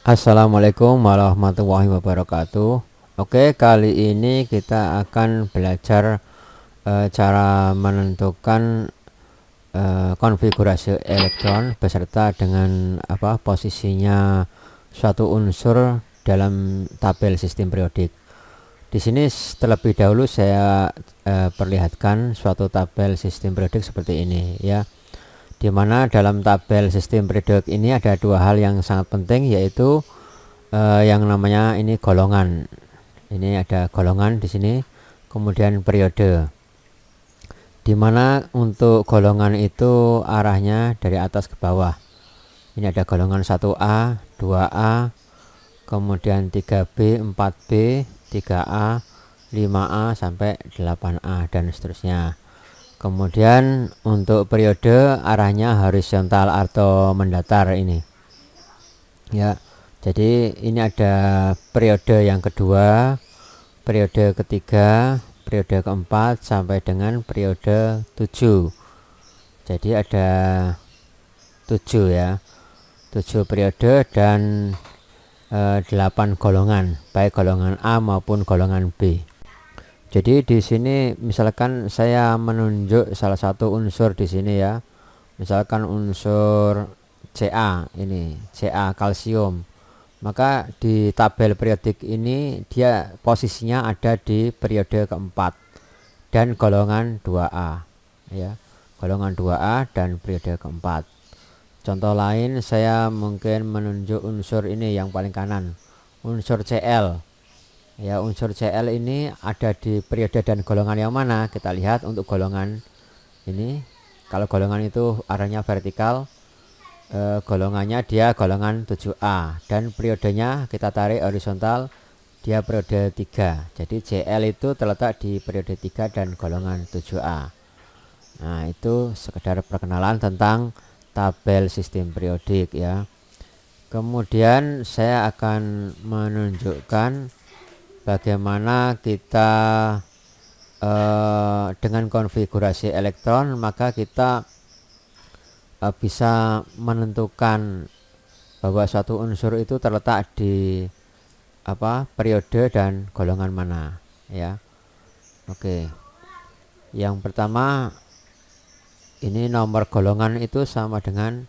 Assalamualaikum warahmatullahi wabarakatuh. Oke, kali ini kita akan belajar cara menentukan konfigurasi elektron beserta dengan posisinya suatu unsur dalam tabel sistem periodik. Di sini terlebih dahulu saya perlihatkan suatu tabel sistem periodik seperti ini ya. Di mana dalam tabel sistem periodik ini ada dua hal yang sangat penting, yaitu yang namanya ini golongan. Ini ada golongan di sini, kemudian periode. Di mana untuk golongan itu arahnya dari atas ke bawah. Ini ada golongan 1A, 2A, kemudian 3B, 4B, 3A, 5A sampai 8A dan seterusnya. Kemudian untuk periode arahnya horizontal atau mendatar ini. Ya. Jadi ini ada periode yang kedua, periode ketiga, periode keempat sampai dengan periode 7. Jadi ada 7 ya. 7 periode dan 8 golongan, baik golongan A maupun golongan B. Jadi di sini misalkan saya menunjuk salah satu unsur di sini ya. Misalkan unsur Ca, ini Ca kalsium. Maka di tabel periodik ini dia posisinya ada di periode keempat dan golongan 2A ya. Golongan 2A dan periode keempat. Contoh lain, saya mungkin menunjuk unsur ini yang paling kanan, unsur Cl. Ya, unsur Cl ini ada di periode dan golongan yang mana? Kita lihat untuk golongan ini. Kalau golongan itu arahnya vertikal, golongannya dia golongan 7A, dan periodenya kita tarik horizontal, dia periode 3. Jadi Cl itu terletak di periode 3 dan golongan 7A. Nah, itu sekedar perkenalan tentang tabel sistem periodik ya. Kemudian saya akan menunjukkan bagaimana kita dengan konfigurasi elektron, maka kita bisa menentukan bahwa suatu unsur itu terletak di periode dan golongan mana ya. Oke, yang pertama, ini nomor golongan itu sama dengan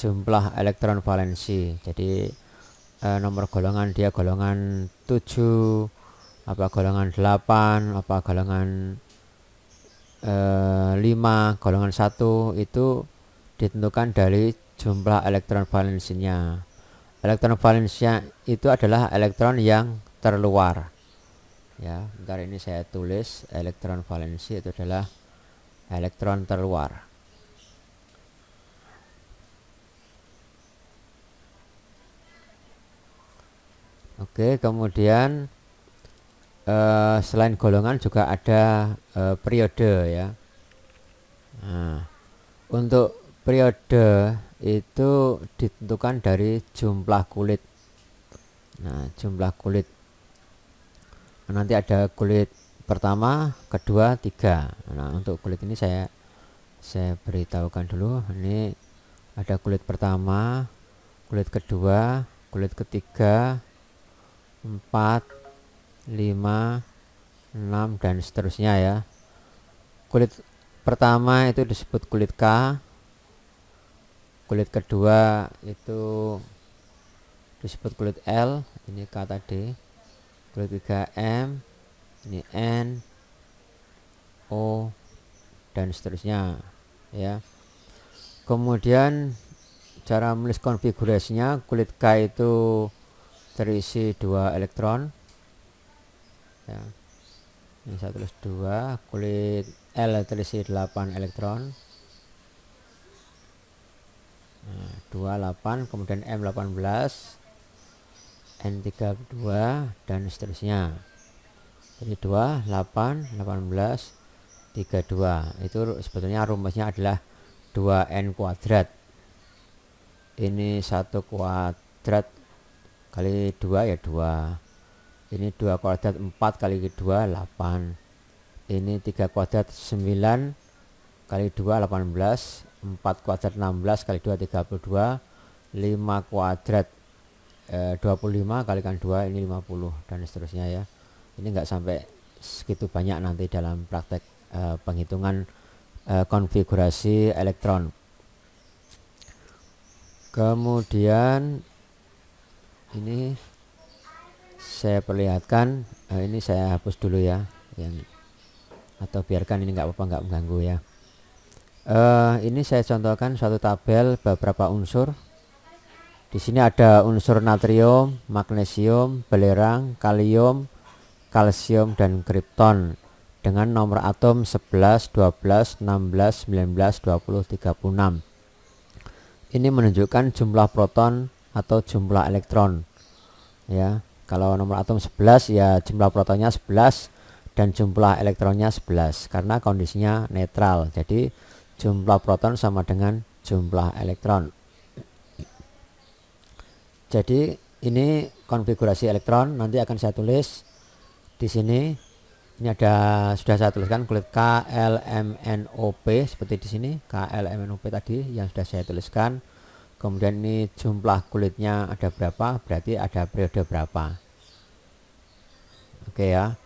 jumlah elektron valensi. Jadi nomor golongan dia golongan 7, golongan 8, golongan 5, golongan 1 itu ditentukan dari jumlah elektron valensinya. Elektron valensinya itu adalah elektron yang terluar. Ya, bentar ini saya tulis elektron valensi itu adalah elektron terluar. Oke, kemudian selain golongan juga ada periode ya. Nah, untuk periode itu ditentukan dari jumlah kulit. Nah, jumlah kulit. Nanti ada kulit pertama, kedua, 3. Nah, untuk kulit ini saya beritahukan dulu. Ini ada kulit pertama, kulit kedua, kulit ketiga, 4, 5, 6 dan seterusnya ya. Kulit pertama itu disebut kulit K. Kulit kedua itu disebut kulit L, ini K tadi. Kulit 3 M, ini N, O dan seterusnya ya. Kemudian cara menulis konfigurasinya, kulit K itu terisi 2 elektron ya. Ini saya tulis 2. Kulit L terisi 8 elektron. Nah, 2, 8, kemudian M 18, N 32 dan seterusnya. Jadi 2, 8, 18, 32. Itu sebetulnya rumusnya adalah 2N kuadrat. Ini 1 kuadrat kali 2 ya 2. Ini 2 kuadrat 4 kali 2 8. Ini 3 kuadrat 9 kali 2 18. 4 kuadrat 16 kali 2 32. 5 kuadrat 25 kalikan 2 ini 50 dan seterusnya ya. Ini enggak sampai segitu banyak nanti dalam praktek penghitungan konfigurasi elektron. Kemudian ini saya perlihatkan, ini saya hapus dulu ya, atau biarkan, ini nggak apa-apa, nggak mengganggu ya. Ini saya contohkan suatu tabel beberapa unsur. Di sini ada unsur natrium, magnesium, belerang, kalium, kalsium, dan krypton dengan nomor atom 11, 12, 16, 19, 20, 36. Ini menunjukkan jumlah proton atau jumlah elektron ya. Kalau nomor atom 11 ya jumlah protonnya 11 dan jumlah elektronnya 11 karena kondisinya netral. Jadi jumlah proton sama dengan jumlah elektron. Jadi ini konfigurasi elektron, nanti akan saya tulis di sini. Ini sudah saya tuliskan kulit KLMNOP seperti di sini, KLMNOP tadi yang sudah saya tuliskan. Kemudian ini jumlah kulitnya ada berapa, berarti ada periode berapa. Oke ya.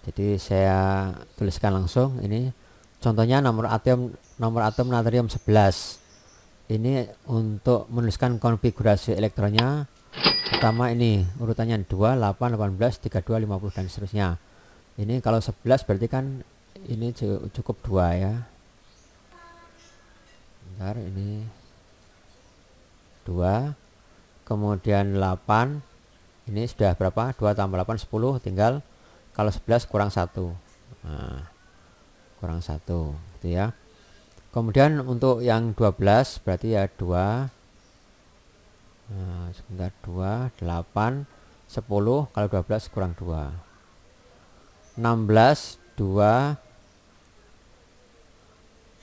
Jadi saya tuliskan langsung ini. Contohnya nomor atom natrium 11. Ini untuk menuliskan konfigurasi elektronnya. Pertama ini urutannya 2, 8, 18, 32, 50 dan seterusnya. Ini kalau 11 berarti kan ini cukup 2 ya. Bentar, ini 2. Kemudian 8. Ini sudah berapa? 2 tambah 8 10, tinggal kalau 11 kurang 1. Nah, kurang 1 gitu ya. Kemudian untuk yang 12 berarti ya 2. Nah, sebentar, 2, 8, 10, kalau 12 kurang 2. 16, 2,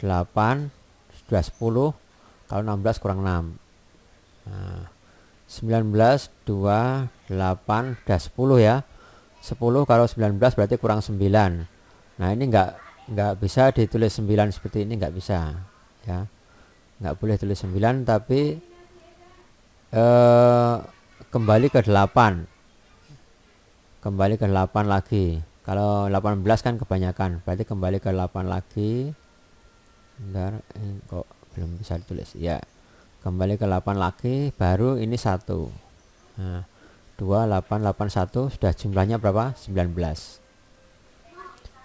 8, sudah 10, kalau 16 kurang 6. Nah, 19, 2, 8, sudah 10 ya. 10 kalau 19 berarti kurang 9. Nah, ini enggak bisa ditulis 9 seperti ini, enggak bisa ya. Enggak boleh tulis 9, tapi kembali ke 8. Kembali ke 8 lagi. Kalau 18 kan kebanyakan, berarti kembali ke 8 lagi. Bentar, kok belum bisa ditulis ya. Kembali ke 8 lagi, baru ini 1. Nah, 2, 8, 8, 1, sudah jumlahnya berapa? 19.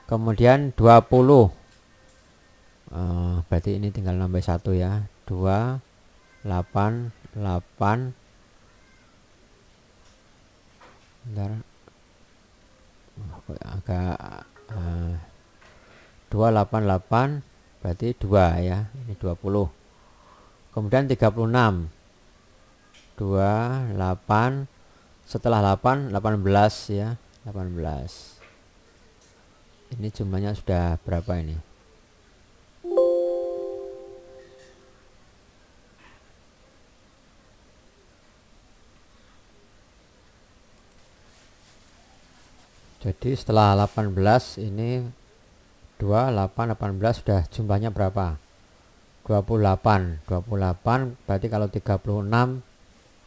Kemudian 20. Berarti ini tinggal nambah 1 ya. 2, 8, 8. Bentar. Agak 2, 8, 8 berarti 2 ya. Ini 20. Kemudian 36. 2, 8. Setelah 8, 18 ya. 18. Ini jumlahnya sudah berapa ini? Jadi setelah 18 ini 2, 8, 18 sudah jumlahnya berapa? 28. 28 berarti kalau 36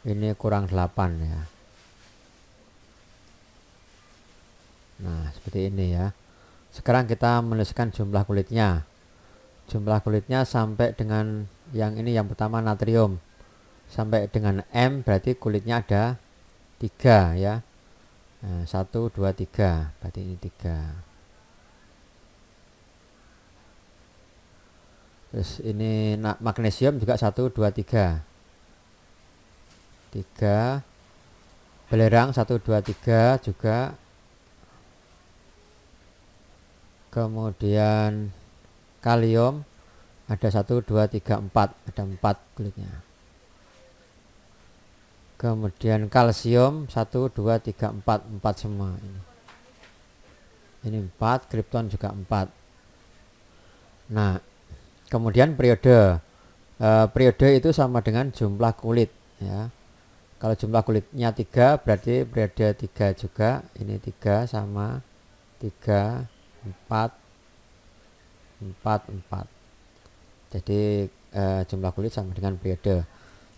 ini kurang 8 ya. Nah, seperti ini ya. Sekarang kita menuliskan jumlah kulitnya. Jumlah kulitnya sampai dengan yang ini, yang pertama natrium. Sampai dengan M berarti kulitnya ada 3 ya. Nah, 1, 2, 3. Berarti ini 3. Terus ini magnesium juga 1, 2, 3. 3. Belerang 1, 2, 3 juga. Kemudian kalium ada 1, 2, 3, 4. Ada 4 kulitnya. Kemudian kalsium 1, 2, 3, 4. 4 semua ini. Ini 4, krypton juga 4. Nah, kemudian periode. Periode itu sama dengan jumlah kulit ya. Kalau jumlah kulitnya 3 berarti periode 3 juga. Ini 3 sama 3, 4, 4, 4. Jadi jumlah kulit sama dengan periode.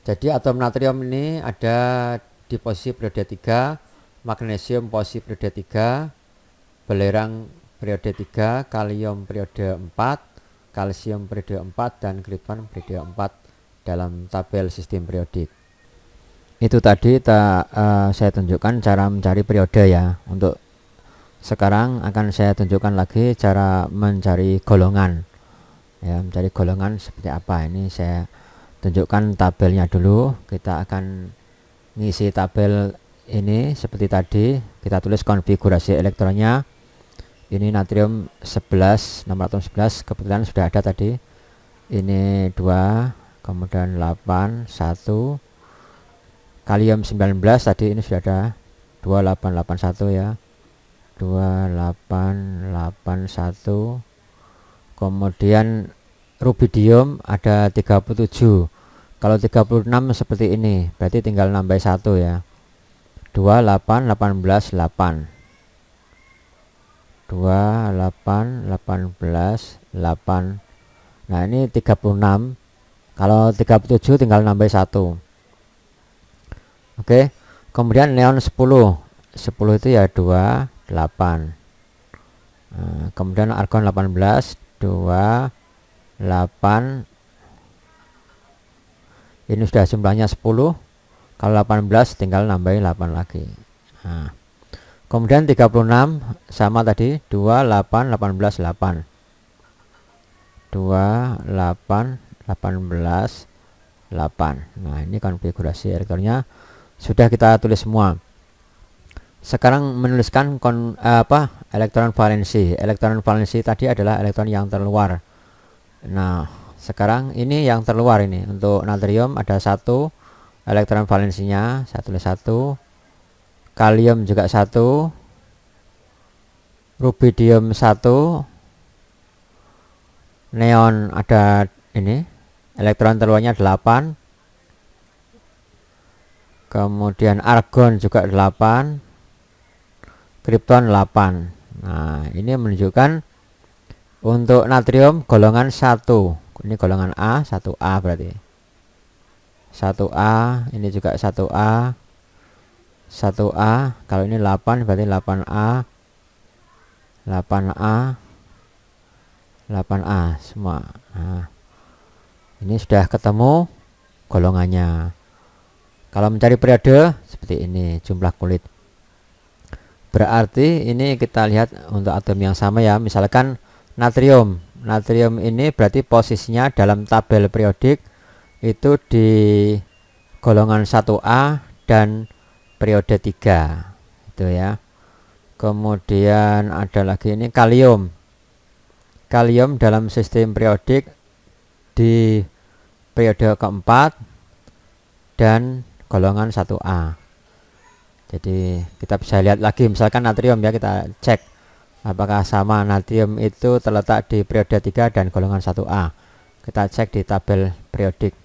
Jadi atom natrium ini ada di posisi periode 3, magnesium posisi periode 3, belerang periode 3, kalium periode 4, kalsium periode 4, dan krypton periode 4 dalam tabel sistem periodik. Itu tadi saya tunjukkan cara mencari periode ya. Untuk sekarang akan saya tunjukkan lagi cara mencari golongan ya, mencari golongan seperti apa. Ini saya tunjukkan tabelnya dulu. Kita akan ngisi tabel ini seperti tadi. Kita tulis konfigurasi elektronnya. Ini natrium 11, nomor atom 11 kebetulan sudah ada tadi. Ini 2, kemudian 8, 1. Kalium 19 tadi ini sudah ada 2881 ya. 2881. Kemudian rubidium ada 37. Kalau 36 seperti ini, berarti tinggal nambah 1 ya. 28 18 8. 28 18 8. Nah, ini 36. Kalau 37 tinggal nambah 1. Oke. Kemudian neon 10. 10 itu ya 2 8. Nah, kemudian argon 18 2 8. Ini sudah jumlahnya 10. Kalau 18 tinggal nambahin 8 lagi. Nah, kemudian 36 sama tadi 2 8 18 8. 2 8 18 8. Nah, ini konfigurasi elektronnya sudah kita tulis semua. Sekarang menuliskan elektron valensi. Elektron valensi tadi adalah elektron yang terluar. Nah, sekarang ini yang terluar ini. Untuk natrium ada 1 elektron valensinya, saya tulis 1. Kalium juga 1. Rubidium 1. Neon ada ini. Elektron terluarnya 8. Kemudian argon juga 8. Krypton 8. Nah, ini menunjukkan untuk natrium golongan 1. Ini golongan A, 1A berarti. 1A, ini juga 1A. 1A, kalau ini 8 berarti 8A. 8A. 8A semua. Nah, ini sudah ketemu golongannya. Kalau mencari periode seperti ini, jumlah kulit. Berarti ini kita lihat untuk atom yang sama ya. Misalkan natrium. Natrium ini berarti posisinya dalam tabel periodik itu di golongan 1A dan periode 3 itu ya. Kemudian ada lagi ini kalium. Kalium dalam sistem periodik di periode keempat dan golongan 1A. Jadi kita bisa lihat lagi misalkan natrium ya, kita cek apakah sama. Natrium itu terletak di periode 3 dan golongan 1A. Kita cek di tabel periodik.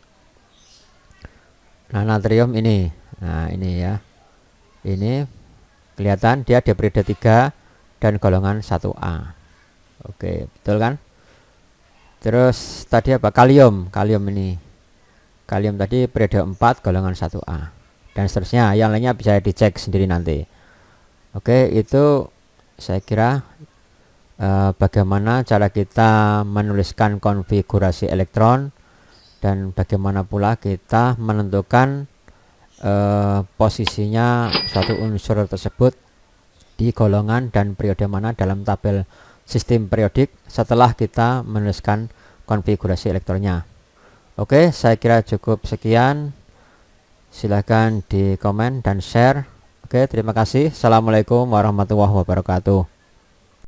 Nah, natrium ini. Nah, ini ya. Ini kelihatan dia di periode 3 dan golongan 1A. Oke, betul kan? Terus tadi apa? Kalium. Kalium ini. Kalium tadi periode 4 golongan 1A. Dan seterusnya. Yang lainnya bisa dicek sendiri nanti. Oke, itu saya kira bagaimana cara kita menuliskan konfigurasi elektron dan bagaimana pula kita menentukan posisinya suatu unsur tersebut di golongan dan periode mana dalam tabel sistem periodik setelah kita menuliskan konfigurasi elektronnya. Oke, saya kira cukup sekian. Silahkan di komen dan share. Oke, terima kasih. Assalamualaikum warahmatullahi wabarakatuh.